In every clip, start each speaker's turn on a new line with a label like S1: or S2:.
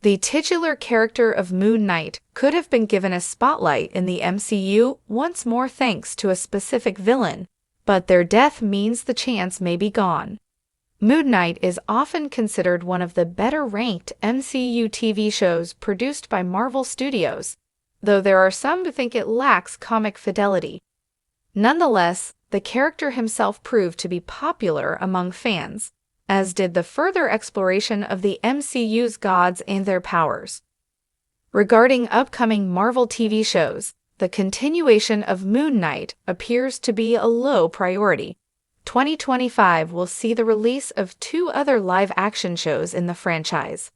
S1: The titular character of Moon Knight could have been given a spotlight in the MCU once more thanks to a specific villain, but their death means the chance may be gone. Moon Knight is often considered one of the better-ranked MCU TV shows produced by Marvel Studios, though there are some who think it lacks comic fidelity. Nonetheless, the character himself proved to be popular among fans, as did the further exploration of the MCU's gods and their powers. Regarding upcoming Marvel TV shows, the continuation of Moon Knight appears to be a low priority. 2025 will see the release of 2 other live-action shows in the franchise,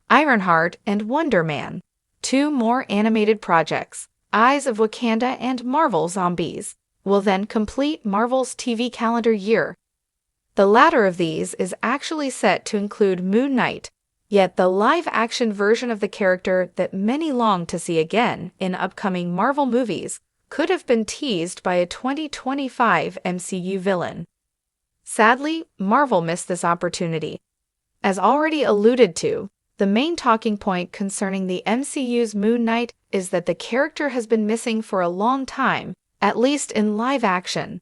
S1: Ironheart and Wonder Man, 2 more animated projects, Eyes of Wakanda and Marvel Zombies, will then complete Marvel's TV calendar year. The latter of these is actually set to include Moon Knight, yet the live-action version of the character that many long to see again in upcoming Marvel movies could have been teased by a 2025 MCU villain. Sadly, Marvel missed this opportunity. As already alluded to, the main talking point concerning the MCU's Moon Knight is that the character has been missing for a long time, at least in live action.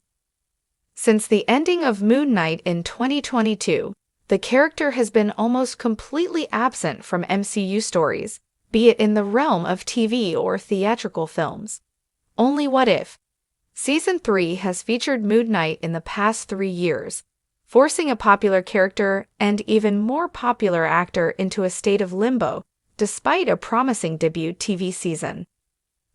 S1: Since the ending of Moon Knight in 2022, the character has been almost completely absent from MCU stories, be it in the realm of TV or theatrical films. Only What If? Season 3 has featured Moon Knight in the past 3 years, forcing a popular character and even more popular actor into a state of limbo, despite a promising debut TV season.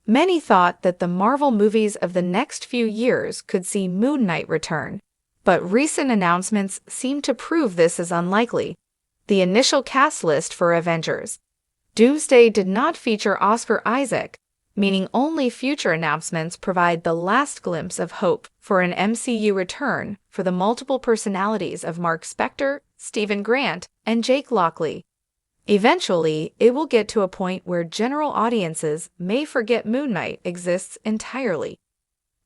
S1: Many thought that the Marvel movies of the next few years could see Moon Knight return, but recent announcements seem to prove this is unlikely. The initial cast list for Avengers: Doomsday did not feature Oscar Isaac, meaning only future announcements provide the last glimpse of hope for an MCU return for the multiple personalities of Marc Spector, Stephen Grant, and Jake Lockley. Eventually, it will get to a point where general audiences may forget Moon Knight exists entirely.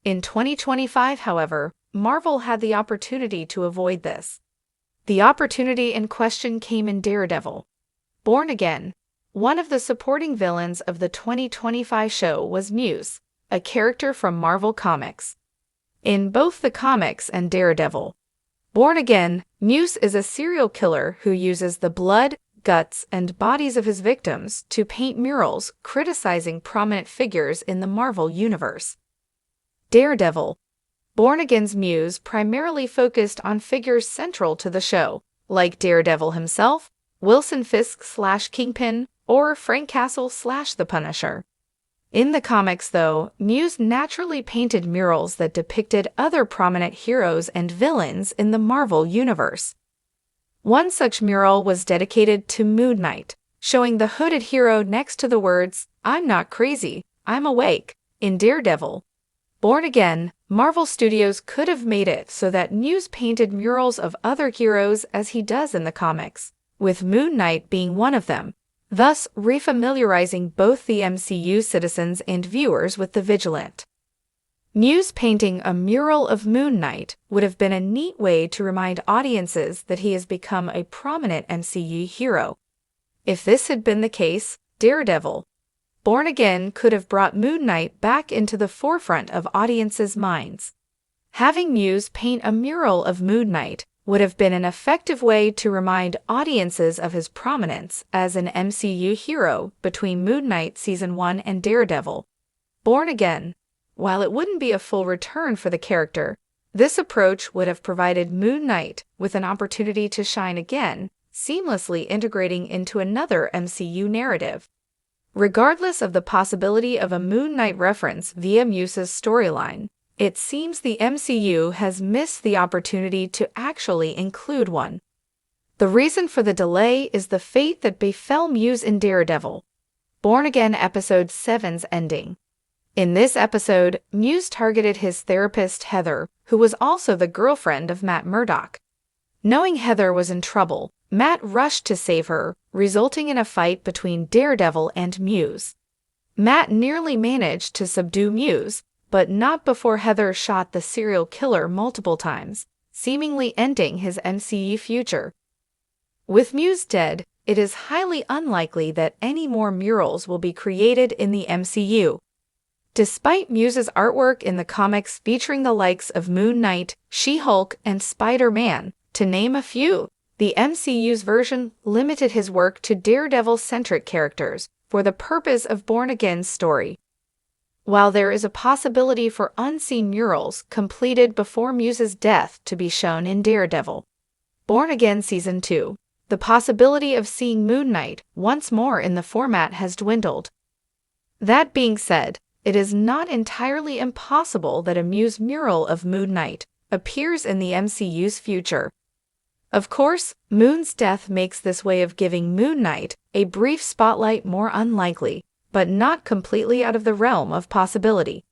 S1: In 2025, however, Marvel had the opportunity to avoid this. The opportunity in question came in Daredevil. Born Again. One of the supporting villains of the 2025 show was Muse, a character from Marvel Comics. In both the comics and Daredevil, Born Again, Muse is a serial killer who uses the blood, guts, and bodies of his victims to paint murals criticizing prominent figures in the Marvel Universe. Daredevil. Born Again's Muse primarily focused on figures central to the show, like Daredevil himself, Wilson Fisk/Kingpin, or Frank Castle/The Punisher. In the comics, though, Muse naturally painted murals that depicted other prominent heroes and villains in the Marvel Universe. One such mural was dedicated to Moon Knight, showing the hooded hero next to the words, "I'm not crazy, I'm awake." In Daredevil. Born Again, Marvel Studios could have made it so that Muse painted murals of other heroes as he does in the comics, with Moon Knight being one of them, thus refamiliarizing both the MCU citizens and viewers with the Vigilant. Muse painting a mural of Moon Knight would have been a neat way to remind audiences that he has become a prominent MCU hero. If this had been the case, Daredevil. Born Again could have brought Moon Knight back into the forefront of audiences' minds. Having Muse paint a mural of Moon Knight would have been an effective way to remind audiences of his prominence as an MCU hero between Moon Knight Season 1 and Daredevil. Born Again. While it wouldn't be a full return for the character, this approach would have provided Moon Knight with an opportunity to shine again, seamlessly integrating into another MCU narrative. Regardless of the possibility of a Moon Knight reference via Muse's storyline, it seems the MCU has missed the opportunity to actually include one. The reason for the delay is the fate that befell Muse in Daredevil. Born Again Episode 7's ending. In this episode, Muse targeted his therapist Heather, who was also the girlfriend of Matt Murdock. Knowing Heather was in trouble, Matt rushed to save her, resulting in a fight between Daredevil and Muse. Matt nearly managed to subdue Muse, but not before Heather shot the serial killer multiple times, seemingly ending his MCU future. With Muse dead, it is highly unlikely that any more murals will be created in the MCU. Despite Muse's artwork in the comics featuring the likes of Moon Knight, She-Hulk, and Spider-Man, to name a few, the MCU's version limited his work to Daredevil-centric characters for the purpose of Born Again's story. While there is a possibility for unseen murals completed before Muse's death to be shown in Daredevil, Born Again Season 2, the possibility of seeing Moon Knight once more in the format has dwindled. That being said, it is not entirely impossible that a Muse mural of Moon Knight appears in the MCU's future. Of course, Moon's death makes this way of giving Moon Knight a brief spotlight more unlikely, but not completely out of the realm of possibility.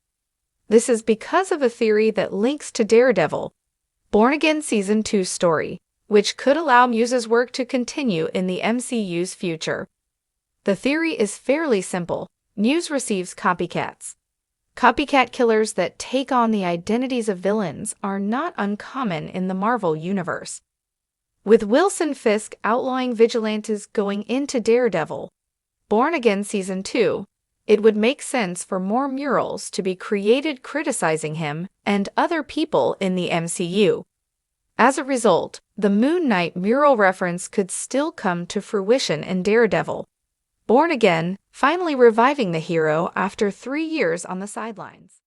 S1: This is because of a theory that links to Daredevil, Born Again Season 2 story, which could allow Muse's work to continue in the MCU's future. The theory is fairly simple. Muse receives copycats. Copycat killers that take on the identities of villains are not uncommon in the Marvel Universe. With Wilson Fisk outlawing vigilantes going into Daredevil, Born Again Season 2, it would make sense for more murals to be created criticizing him and other people in the MCU. As a result, the Moon Knight mural reference could still come to fruition in Daredevil, Born Again, finally reviving the hero after 3 years on the sidelines.